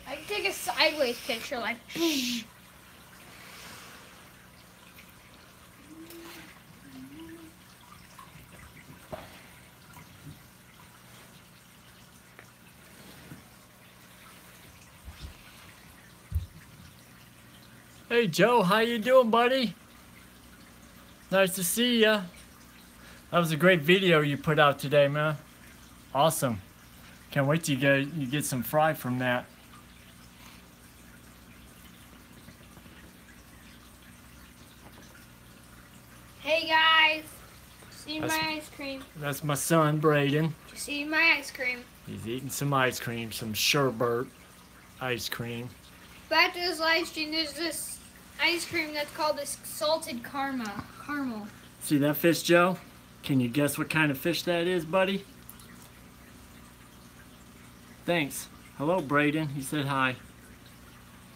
I can take a sideways picture, like. Hey Joe, how you doing, buddy? Nice to see ya. That was a great video you put out today, man. Awesome. Can't wait till you get some fry from that. Hey guys, see my ice cream. That's my son, Braden. See my ice cream. He's eating some ice cream, some sherbet ice cream. Back to this live stream, there's this ice cream that's called this salted caramel. See that fish, Joe? Can you guess what kind of fish that is, buddy? Thanks. Hello, Braden. He said hi.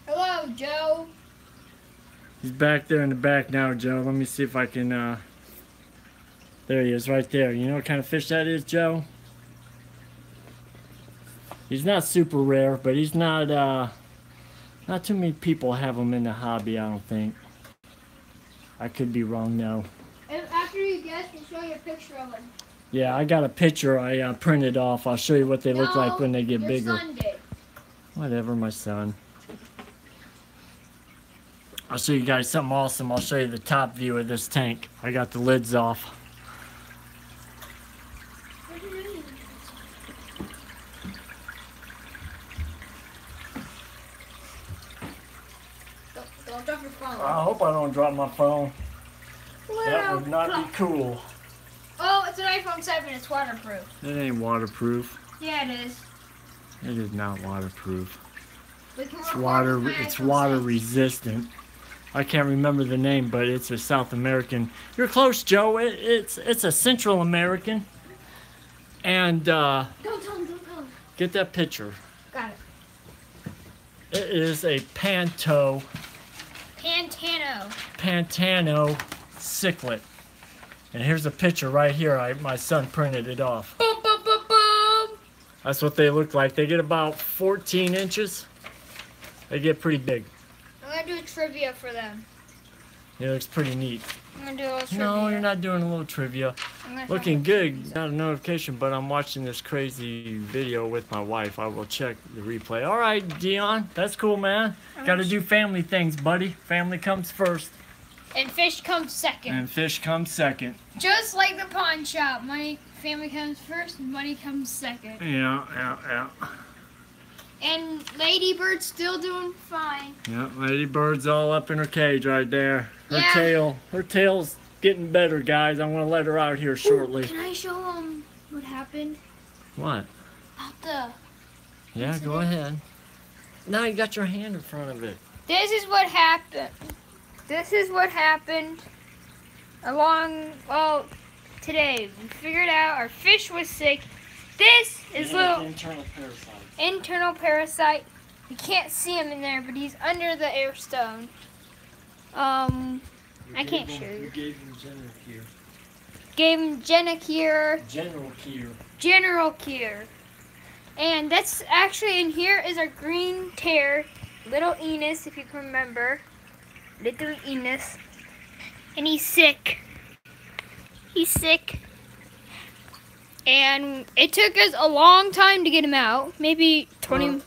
Hello, Joe. He's back there in the back now, Joe. Let me see if I can, there he is, right there. You know what kind of fish that is, Joe? He's not super rare, but he's not too many people have him in the hobby, I don't think. I could be wrong, though. And after you guess, we'll show you a picture of him. Yeah, I got a picture I printed off. I'll show you what they look like when they get bigger. Your son did. Whatever, my son. I'll show you guys something awesome. I'll show you the top view of this tank. I got the lids off. What do you mean? Don't drop your phone. I hope I don't drop my phone. Well, That would not be cool. Oh, it's an iPhone 7. It's waterproof. It ain't waterproof. Yeah, it is. It is not waterproof. We can It's record water. with my It's iPhone water 6. resistant. I can't remember the name, but it's a South American. You're close, Joe. It's a Central American. And Don't tell him. Don't tell him. get that picture. Got it. It is a Pantano cichlid. And here's a picture right here. My son printed it off. Boom, boom, boom, boom. That's what they look like. They get about 14 inches. They get pretty big. I'm gonna do a trivia for them. It looks pretty neat. I'm gonna do a little trivia. No, you're not doing a little trivia. I'm gonna Looking good. Not a notification, but I'm watching this crazy video with my wife. I will check the replay. All right, Dion. That's cool, man. Got to do family things, buddy. Family comes first. And fish comes second. And fish comes second. Just like the pawn shop. Family comes first, money comes second. Yeah. And Lady Bird's still doing fine. Yeah, Lady Bird's all up in her cage right there. Yeah. Her tail's getting better, guys. I'm going to let her out here shortly. Can I show them what happened? What? About the... Yeah, go ahead. Now you got your hand in front of it. This is what happened. Today. We figured out our fish was sick. This is little internal parasite. You can't see him in there, but he's under the air stone. I can't show you. You gave him Genocure. Gave him Genocure. General Cure. And that's actually in here is our green tear, little Enos, if you can remember. Little Enos. And he's sick. And it took us a long time to get him out. Maybe 20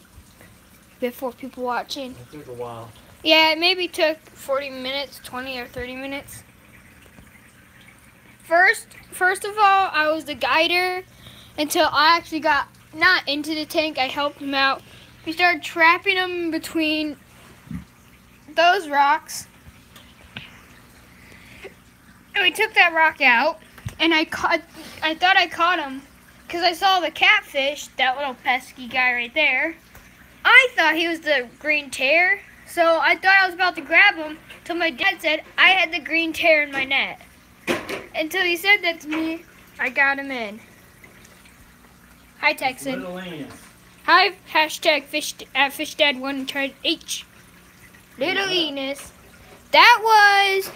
before people watching. It took a while. Yeah, it maybe took 40 minutes, 20 or 30 minutes. First of all, I was the guider until I actually got not into the tank. I helped him out. We started trapping him between those rocks. And we took that rock out, and I thought I caught him because I saw the catfish, that little pesky guy right there. I thought he was the green tear, so I thought I was about to grab him until my dad said I had the green tear in my net. Until he said that to me, I got him in. Hi, Texan. Little Enos. Hi, hashtag FishDad1HH. Little Enos. That was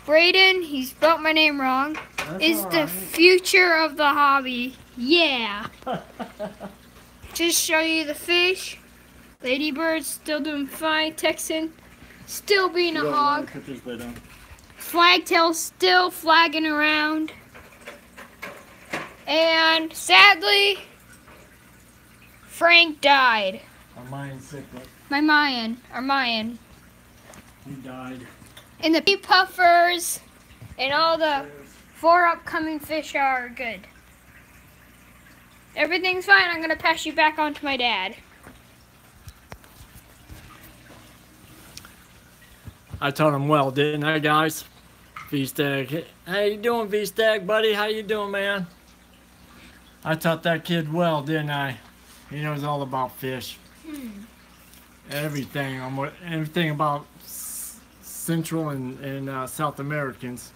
Braden. He spelled my name wrong. Is the future of the hobby. Yeah. Just show you the fish. Ladybird's still doing fine. Texan still being a hog. Put this lid on. Flagtail still flagging around. And sadly, Frank died. Our Mayan cichlid. My Mayan, our Mayan. He died. And the pea puffers and all the 4 upcoming fish are good. Everything's fine. I'm going to pass you back on to my dad. I taught him well, didn't I, guys? V-Stag. How you doing, V-Stag, buddy? How you doing, man? I taught that kid well, didn't I? He knows all about fish. Everything. Everything about Central and South Americans.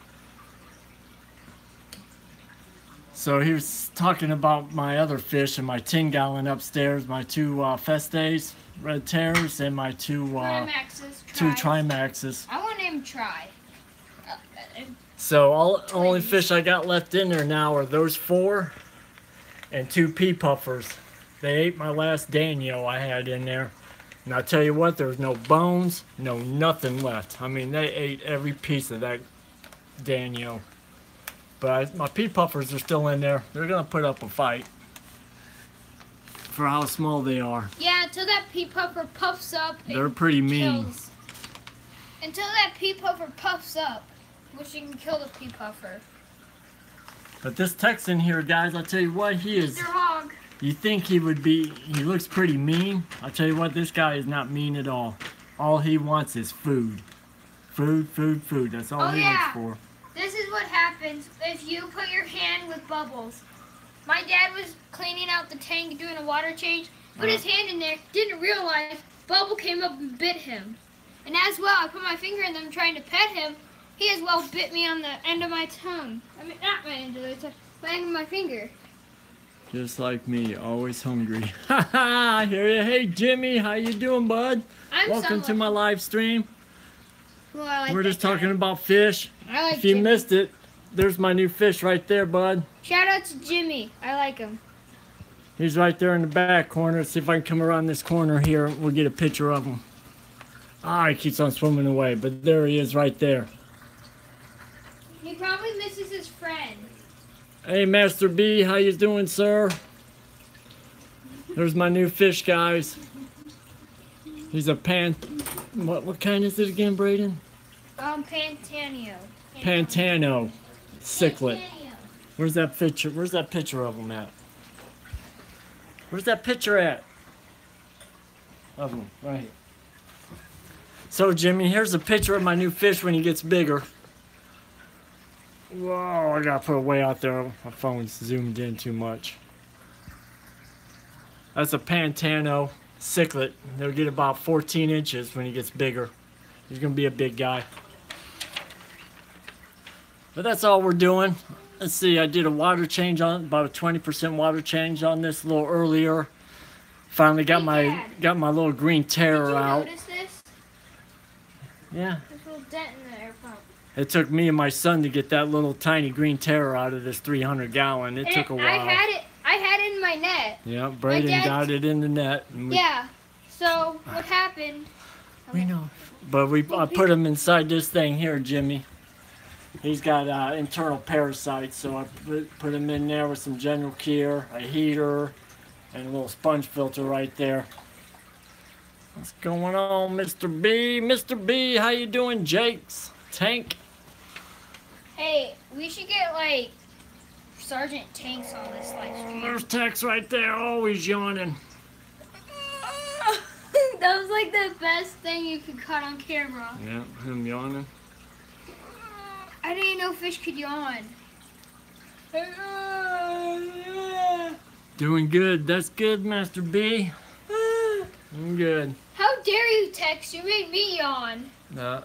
So he was talking about my other fish and my 10-gallon upstairs, my 2 Festes, red terrors, and my 2 Trimaxes. I want him to try. So only fish I got left in there now are those 4 and 2 pea puffers. They ate my last Daniel I had in there. And I'll tell you what, there's no bones, no nothing left. I mean, they ate every piece of that Daniel. But my pea puffers are still in there. They're going to put up a fight for how small they are. Yeah, until that pea puffer puffs up. They're pretty mean. Until that pea puffer puffs up, which you can kill the pea puffer. But this Texan here, guys, I'll tell you what, he is. Mr. Hog. You think he would be, he looks pretty mean. I'll tell you what, this guy is not mean at all. All he wants is food. Food, food, food. That's all he looks for. This is what happens if you put your hand with bubbles. My dad was cleaning out the tank, doing a water change, put his hand in there, didn't realize Bubble came up and bit him. And as well, I put my finger in them trying to pet him. He as well bit me on the end of my tongue. I mean, not my end of the tongue, my end of my finger. Just like me, always hungry. Ha I hear you. Hey, Jimmy, how you doing, bud? Welcome to my live stream. Well, I like We're just talking about fish. I like If you missed it, there's my new fish right there, bud. Shout out to Jimmy. I like him. He's right there in the back corner. Let's see if I can come around this corner here. We'll get a picture of him. Ah, he keeps on swimming away, but there he is right there. He probably misses his friend. Hey, Master B, how you doing, sir? There's my new fish, guys. He's a what kind is it again, Braden? Pantano. Pantano cichlid. Pantano. Where's that picture? Where's that picture of him at? Where's that picture at? Of him, right here. So, Jimmy, here's a picture of my new fish when he gets bigger. Whoa, I gotta put it way out there. My phone's zoomed in too much. That's a Pantano cichlid. They'll get about 14 inches when he gets bigger. He's gonna be a big guy. But that's all we're doing. Let's see, I did a water change on, about a 20% water change on this a little earlier. Finally got my little green terror out. Did you notice this? Yeah. There's a little dent in the air pump. It took me and my son to get that little tiny green terror out of this 300-gallon. It took a while. I had it in my net. Yeah, Braden got it in the net. And Yeah. So what happened? We know. But I put him inside this thing here, Jimmy. He's got internal parasites, so I put him in there with some General Care, a heater, and a little sponge filter right there. What's going on, Mr. B? Mr. B, how you doing, Jake's Tank? Hey, we should get like Sergeant Tanks on this live stream. There's Tex right there, always yawning. That was like the best thing you could cut on camera. Yeah, him yawning. I didn't know fish could yawn. Doing good. That's good, Master B. I'm good. How dare you, Tex? You made me yawn. Well,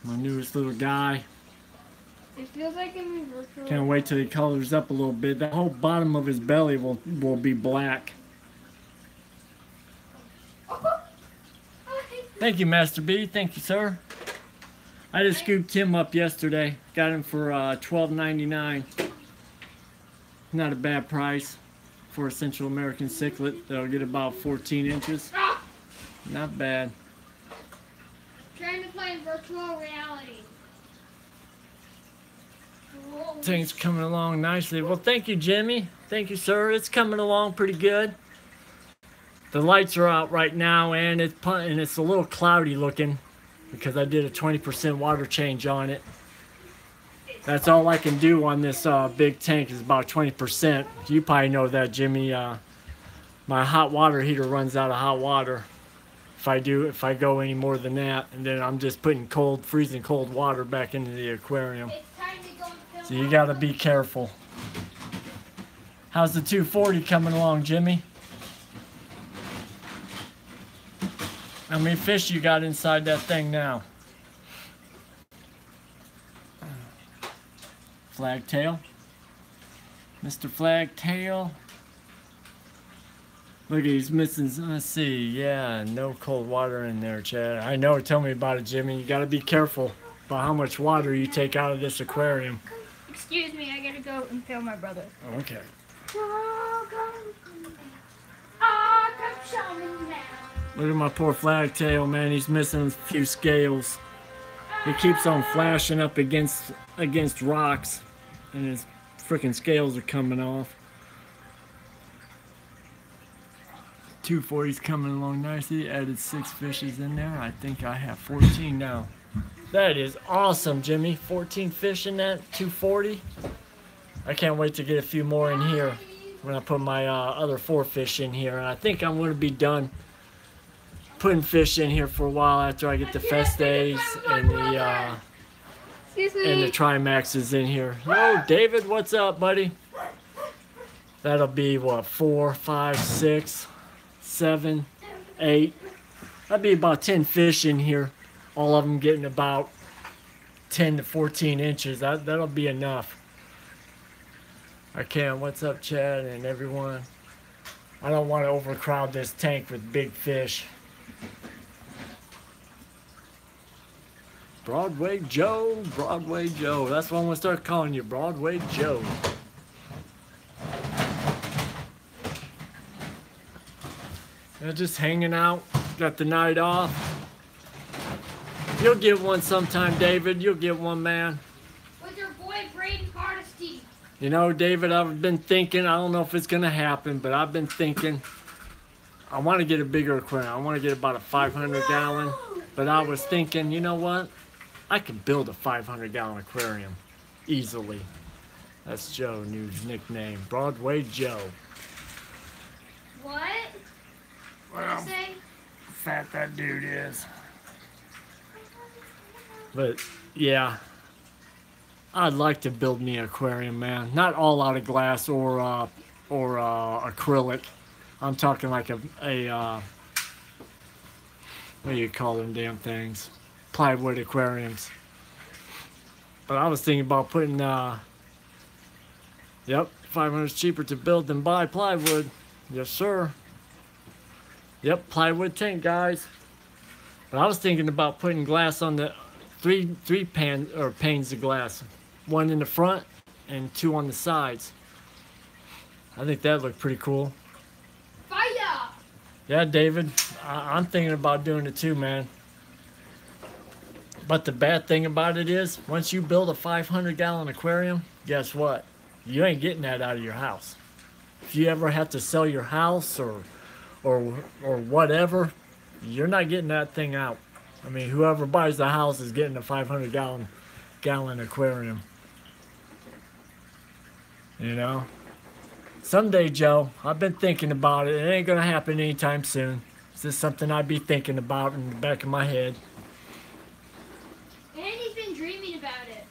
my newest little guy. It feels like I'm in virtual. Can't wait till he colors up a little bit. The whole bottom of his belly will be black. Thank you, Master B. Thank you, sir. I just scooped him up yesterday. Got him for $12.99. Not a bad price for a Central American cichlid. They'll get about 14 inches. Not bad. Trying to play virtual reality. Things coming along nicely. Well, thank you, Jimmy. Thank you, sir. It's coming along pretty good. The lights are out right now, and it's a little cloudy looking because I did a 20% water change on it. That's all I can do on this big tank is about 20%. You probably know that, Jimmy. My hot water heater runs out of hot water if I go any more than that, and then I'm just putting freezing cold water back into the aquarium. So you gotta be careful. How's the 240 coming along, Jimmy? How many fish you got inside that thing now? Flagtail. Mr. Flagtail. Look, he's missing, let's see, yeah, no cold water in there, Chad. I know, tell me about it, Jimmy. You gotta be careful about how much water you take out of this aquarium. Excuse me, I gotta go and film my brother. Okay. Look at my poor Flagtail, man. He's missing a few scales. He keeps on flashing up against rocks, and his freaking scales are coming off. 240's coming along nicely. Added 6 fishes in there. I think I have 14 now. That is awesome, Jimmy. 14 fish in that 240. I can't wait to get a few more in here when I put my other 4 fish in here. And I think I'm going to be done putting fish in here for a while after I get the Festes and the Trimaxes in here. Yo, David, what's up, buddy? That'll be what, 4, 5, 6, 7, 8. That'd be about 10 fish in here. All of them getting about 10 to 14 inches. That'll be enough. I can't. What's up, Chad and everyone? I don't want to overcrowd this tank with big fish. Broadway Joe, Broadway Joe. That's what I'm going to start calling you, Broadway Joe. They're just hanging out. Got the night off. You'll get one sometime, David. You'll get one, man. With your boy, Braden Hardesty. You know, David, I've been thinking, I don't know if it's going to happen, but I've been thinking, I want to get a bigger aquarium. I want to get about a 500-gallon. But I was thinking, you know what? I could build a 500-gallon aquarium easily. That's Joe, new nickname. Broadway Joe. What? Well, What did you say? Fat that dude is. But yeah, I'd like to build me an aquarium, man. Not all out of glass or acrylic. I'm talking like a what do you call them damn things? Plywood aquariums. But I was thinking about putting yep, 500 is cheaper to build than buy plywood. Yes, sir. Yep, plywood tank, guys. But I was thinking about putting glass on the three panes of glass, 1 in the front and 2 on the sides. I think that looked pretty cool. Fire! Yeah, David, I'm thinking about doing it too, man. But the bad thing about it is, once you build a 500-gallon aquarium, guess what? You ain't getting that out of your house. If you ever have to sell your house or whatever, you're not getting that thing out. I mean, whoever buys the house is getting a 500-gallon aquarium. You know? Someday, Joe, I've been thinking about it. It ain't gonna happen anytime soon. It's just something I'd be thinking about in the back of my head. And he's been dreaming about it.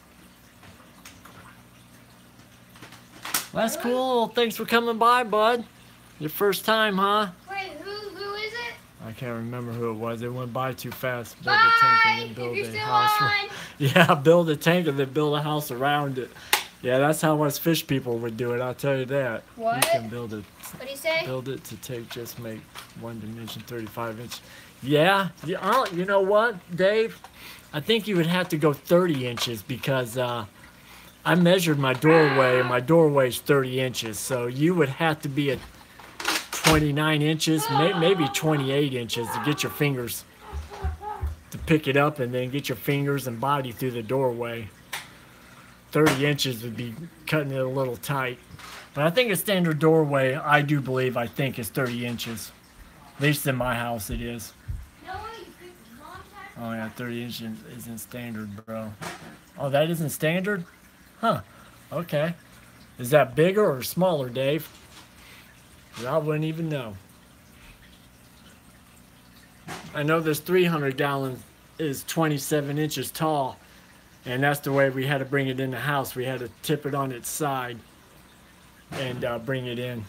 That's cool. Thanks for coming by, bud. Your first time, huh? Wait, who is it? I can't remember who it was. It went by too fast. Build Bye! a tank and then If build you're a still house. on. Yeah, build a tank and then build a house around it. Yeah, that's how us fish people would do it. I'll tell you that. What? You can build it. What do you say? Build it to make 1 dimension 35 inch. Yeah, you know what, Dave? I think you would have to go 30 inches because I measured my doorway, and my doorway's 30 inches. So you would have to be at 29 inches, maybe 28 inches to get your fingers to pick it up and then get your fingers and body through the doorway. 30 inches would be cutting it a little tight. But I think a standard doorway, I think is 30 inches. At least in my house it is. Oh yeah, 30 inches isn't standard, bro. Oh, that isn't standard? Huh, okay. Is that bigger or smaller, Dave? I wouldn't even know. I know this 300 gallon is 27 inches tall, and that's the way we had to bring it in the house. We had to tip it on its side and bring it in.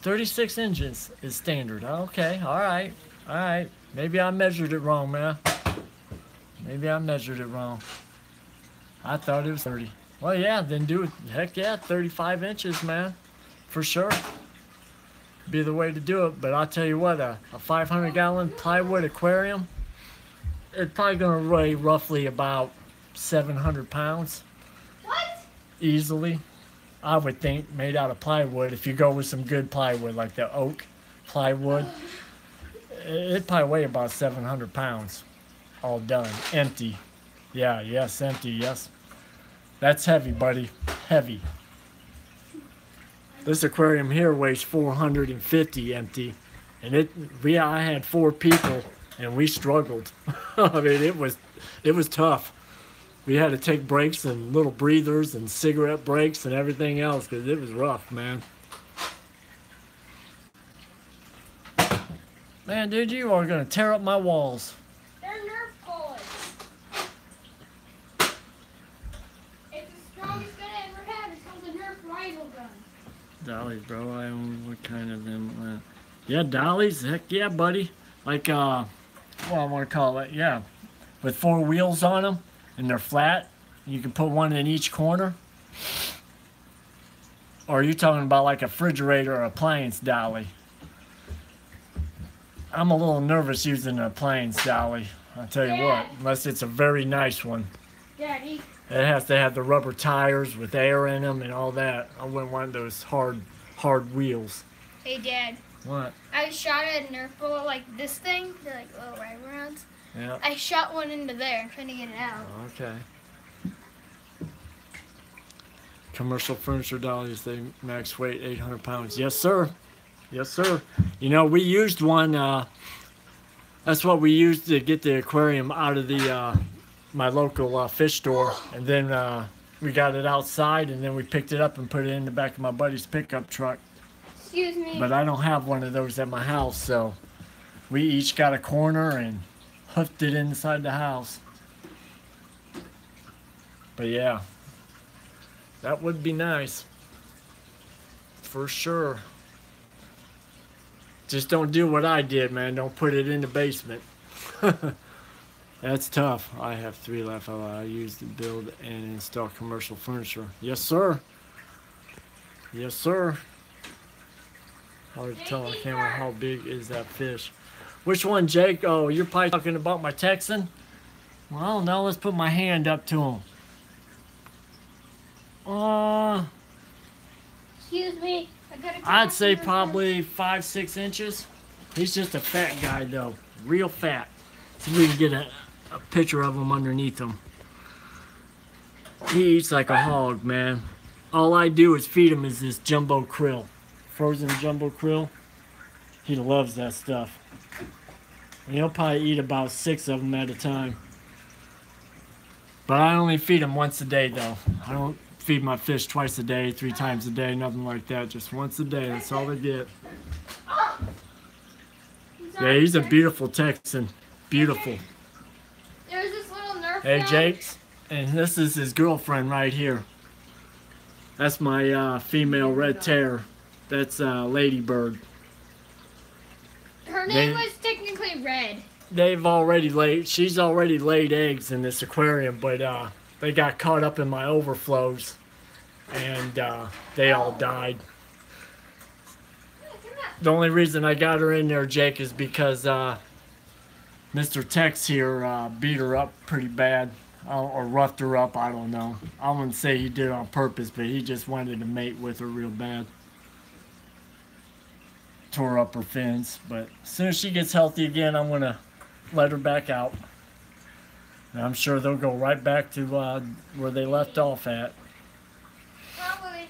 36 inches is standard. Okay, all right. Maybe I measured it wrong, man. Maybe I measured it wrong. I thought it was 30. Well, yeah, then do it. Heck yeah, 35 inches, man. For sure. Be the way to do it. But I'll tell you what, a 500 gallon plywood aquarium, it's probably going to weigh roughly about 700 pounds. What? Easily. I would think, made out of plywood. If you go with some good plywood, like the oak plywood, it'd probably weigh about 700 pounds. All done. Empty. Yeah, yes, empty, yes. That's heavy, buddy. Heavy. This aquarium here weighs 450 empty. And I had 4 people and we struggled. I mean, it was tough. We had to take breaks and little breathers and cigarette breaks and everything else because it was rough, man. Man, dude, you are going to tear up my walls. They're Nerf bullets. It's the strongest gun I ever had. It's called the Nerf rifle gun. Dollies, bro. I own what kind of them? Yeah, dollies. Heck yeah, buddy. Like, what I want to call it. Yeah. With 4 wheels on them and they're flat. You can put one in each corner. Or are you talking about like a refrigerator or appliance dolly? I'm a little nervous using an appliance dolly. I'll tell you what, unless it's a very nice one. Daddy. It has to have the rubber tires with air in them and all that. I wouldn't want those hard wheels. Hey, Dad. What? I shot a Nerf bullet like this thing. They're like little rifle rounds. Yeah. I shot one into there. I'm trying to get it out. Okay. Commercial furniture dollies, they max weight 800 pounds. Yes, sir. Yes, sir. You know, we used one. That's what we used to get the aquarium out of the my local fish store, and then we got it outside, and then we picked it up and put it in the back of my buddy's pickup truck. Excuse me. But I don't have one of those at my house, so we each got a corner and hooked it inside the house. But yeah, that would be nice. For sure. Just don't do what I did, man. Don't put it in the basement. That's tough. I have 3 left. I use to build and install commercial furniture. Yes, sir. Yes, sir. Hard to tell on camera how big is that fish. Which one, Jake? Oh, you're probably talking about my Texan? Well, now let's put my hand up to him. Excuse me. I'd say probably 5-6 inches. He's just a fat guy, though. Real fat. See if we can get a picture of him underneath him. He eats like a hog, man. All I do is feed him is this jumbo krill. Frozen jumbo krill. He loves that stuff. And he'll probably eat about 6 of them at a time. But I only feed him once a day, though. I don't feed my fish twice a day, 3 times a day, nothing like that. Just once a day. That's all they get. Yeah, he's a beautiful Texan. Beautiful. There's this little Nerf Hey, guy. Jakes. And this is his girlfriend right here. That's my female red terror. That's Ladybird. Her name was technically Red. She's already laid eggs in this aquarium, but they got caught up in my overflows and they all died. The only reason I got her in there, Jake, is because Mr. Tex here beat her up pretty bad. Or roughed her up, I don't know. I wouldn't say he did it on purpose, but he just wanted to mate with her real bad. Tore up her fins, but as soon as she gets healthy again, I'm gonna let her back out. And I'm sure they'll go right back to where they left off at. Probably.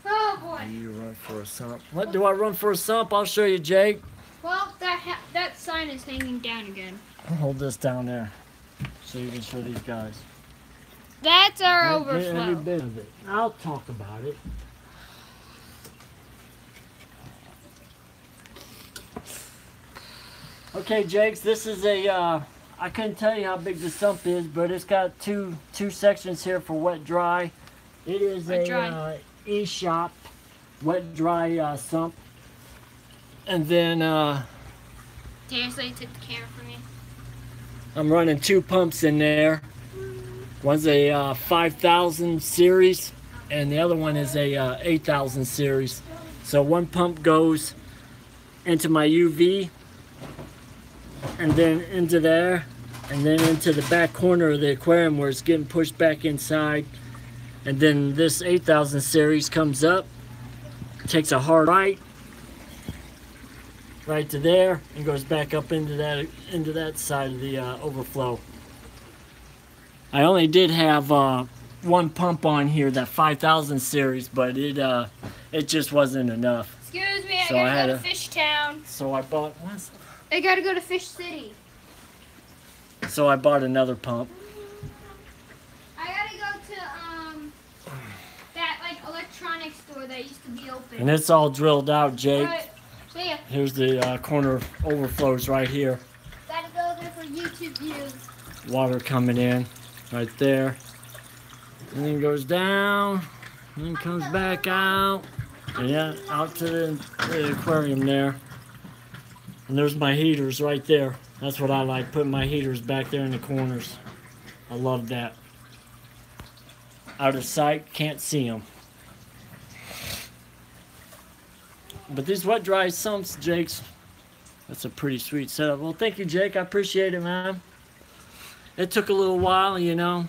Oh boy. You run for a sump. What do I run for a sump? I'll show you, Jake. Well, that sign is hanging down again. I'll hold this down there so you can show these guys. That's our Get overflow. every bit of it. I'll talk about it. Okay, Jakes, this is a, I couldn't tell you how big the sump is, but it's got two sections here for wet dry. It is a E-Shop wet dry sump. And then Seriously, took the camera from me. I'm running 2 pumps in there. One's a 5,000 series and the other one is a 8,000 series. So one pump goes into my UV and then into there and then into the back corner of the aquarium where it's getting pushed back inside. And then this 8,000 series comes up, takes a hard right to there and goes back up into that side of the overflow. I only did have one pump on here, that 5,000 series, but it just wasn't enough. Excuse me, So I gotta go to Fish Town. So I bought I gotta go to Fish City. So I bought another pump. I gotta go to that like electronics store that used to be open. And it's all drilled out, Jake. Alright, see ya. Here's the corner overflows right here. Gotta go there for YouTube views. Water coming in right there. And then goes down. And then comes back out. And yeah, out to the aquarium there. And there's my heaters right there. That's what I like, putting my heaters back there in the corners. I love that. Out of sight, can't see them. But these wet dry sumps, Jake's, that's a pretty sweet setup. Well, thank you, Jake. I appreciate it, man. It took a little while, you know.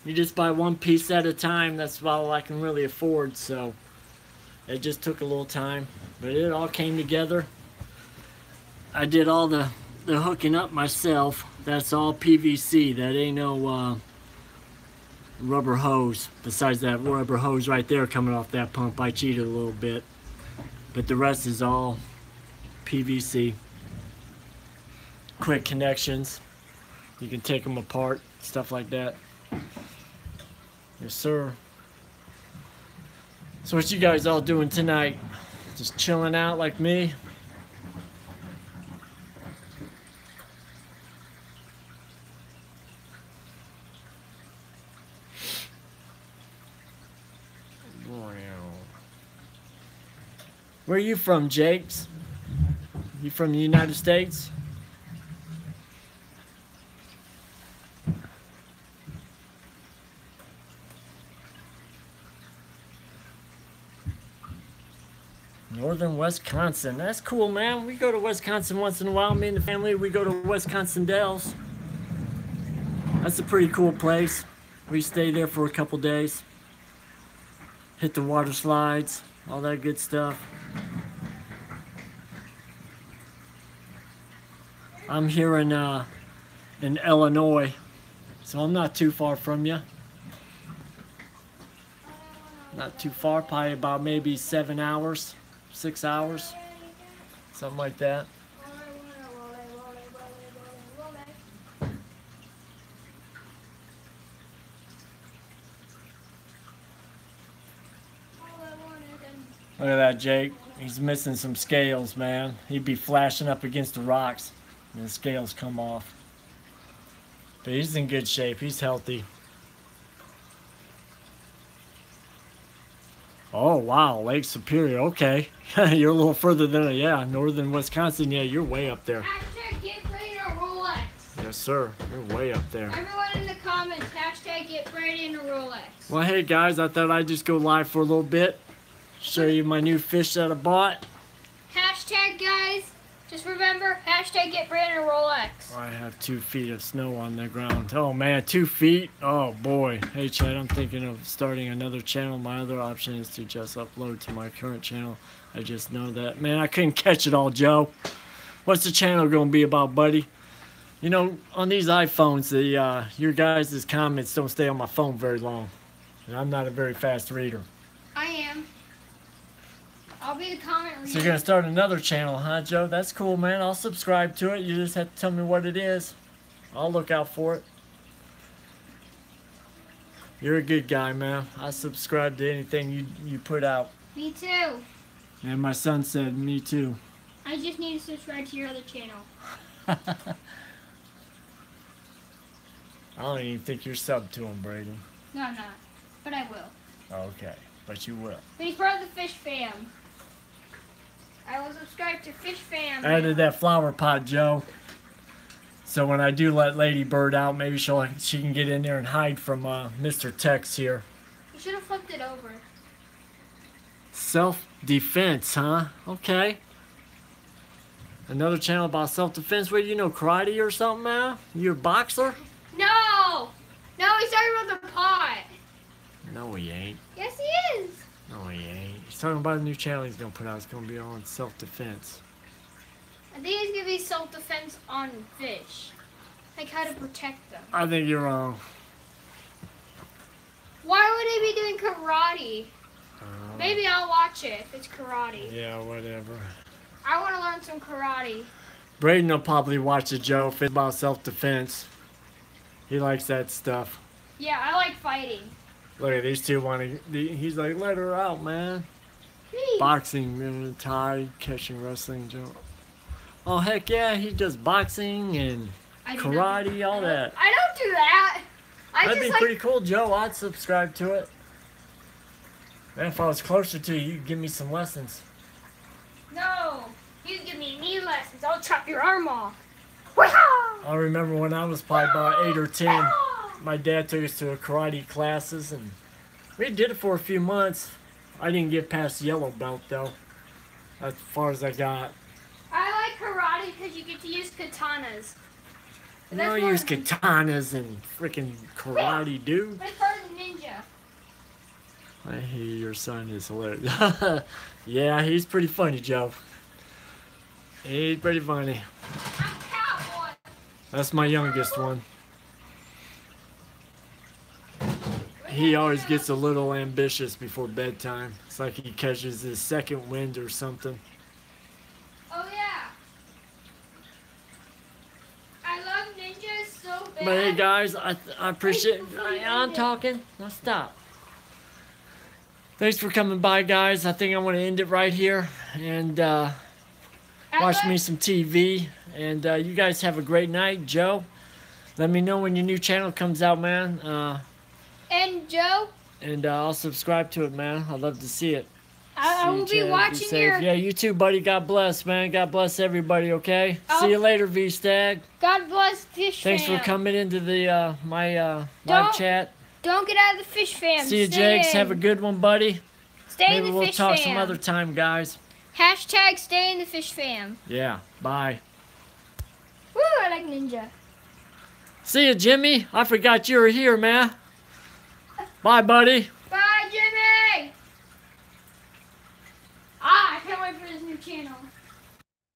You just buy one piece at a time. That's all I can really afford, so it just took a little time. But it all came together. I did all the hooking up myself. That's all PVC. That ain't no rubber hose. Besides that rubber hose right there coming off that pump, I cheated a little bit. But the rest is all PVC. Quick connections. You can take them apart, stuff like that. Yes, sir. So what you guys all doing tonight? Just chilling out like me? Where are you from, Jakes? You from the United States? Northern Wisconsin. That's cool, man. We go to Wisconsin once in a while. Me and the family, we go to Wisconsin Dells. That's a pretty cool place. We stay there for a couple days. Hit the water slides, all that good stuff. I'm here in Illinois, so I'm not too far from you. Not too far, probably about maybe 7 hours, 6 hours, something like that. Look at that, Jake. He's missing some scales, man. He'd be flashing up against the rocks and the scales come off. But he's in good shape. He's healthy. Oh, wow. Lake Superior. Okay. You're a little further than, yeah, northern Wisconsin. Yeah, you're way up there. Hashtag get Brady a Rolex. Yes, sir. You're way up there. Everyone in the comments, hashtag get Brady and a Rolex. Well, hey, guys. I thought I'd just go live for a little bit. Show you my new fish that I bought. Hashtag, guys, just remember, hashtag get Brandon a Rolex. I have 2 feet of snow on the ground. Oh man, 2 feet? Oh boy. Hey Chad, I'm thinking of starting another channel. My other option is to just upload to my current channel. I just know that. Man, I couldn't catch it all, Joe. What's the channel gonna be about, buddy? You know, on these iPhones, your guys' comments don't stay on my phone very long. And I'm not a very fast reader. I am. I'll be the comment reader. So you're gonna start another channel, huh, Joe? That's cool, man. I'll subscribe to it. You just have to tell me what it is. I'll look out for it. You're a good guy, man. I subscribe to anything you put out. Me too. And my son said, me too. I just need to subscribe to your other channel. I don't even think you're subbed to him, Braden. No, I'm not. But I will. Okay, but you will. But he's part of the Fish Fam. I will subscribe to Fish Fam. Added that flower pot, Joe. So when I do let Lady Bird out, maybe she can get in there and hide from Mr. Tex here. You should have flipped it over. Self-defense, huh? Okay. Another channel about self-defense. What, you know, karate or something, man? You a boxer? No! No, he's talking about the pot. No, he ain't. Yes, he is. No, he ain't. He's talking about a new channel he's gonna put out. It's gonna be on self-defense. I think it's gonna be self-defense on fish. Like how to protect them. I think you're wrong. Why would he be doing karate? Maybe I'll watch it if it's karate. Yeah, whatever. I want to learn some karate. Braden will probably watch it, Joe, if it's about self-defense. He likes that stuff. Yeah, I like fighting. Look at these two he's like, let her out, man. Please. Boxing, Thai, catching, wrestling, Joe. Oh, heck yeah, he does boxing and karate, all that. I don't do that. That'd be pretty cool, Joe. I'd subscribe to it. Man, if I was closer to you, you'd give me some lessons. No, you give me knee lessons. I'll chop your arm off. I remember when I was probably about 8 or 10, my dad took us to a karate classes, and we did it for a few months. I didn't get past yellow belt, though. As far as I got. I like karate because you get to use katanas. You don't use katanas and freaking karate, dude. But it's part of the ninja. I hear your son is hilarious. Yeah, he's pretty funny, Joe. He's pretty funny. I'm cowboy. That's my youngest one. He always gets a little ambitious before bedtime. It's like he catches his second wind or something. Oh yeah. I love ninjas so bad. But hey guys, I appreciate I'm talking. Now stop. Thanks for coming by, guys. I think I want to end it right here and watch me some TV. And you guys have a great night. Joe, let me know when your new channel comes out, man. And Joe? And I'll subscribe to it, man. I'd love to see it. I will be watching your... Yeah, you too, buddy. God bless, man. God bless everybody, okay? See you later, V-Stag. God bless Fish Fam. Thanks for coming into the my live chat. Don't get out of the Fish Fam. See you, Jakes. Have a good one, buddy. Stay in the Fish Fam. Maybe we'll talk some other time, guys. Hashtag stay in the Fish Fam. Yeah, bye. Woo, I like ninja. See you, Jimmy. I forgot you were here, man. Bye, buddy.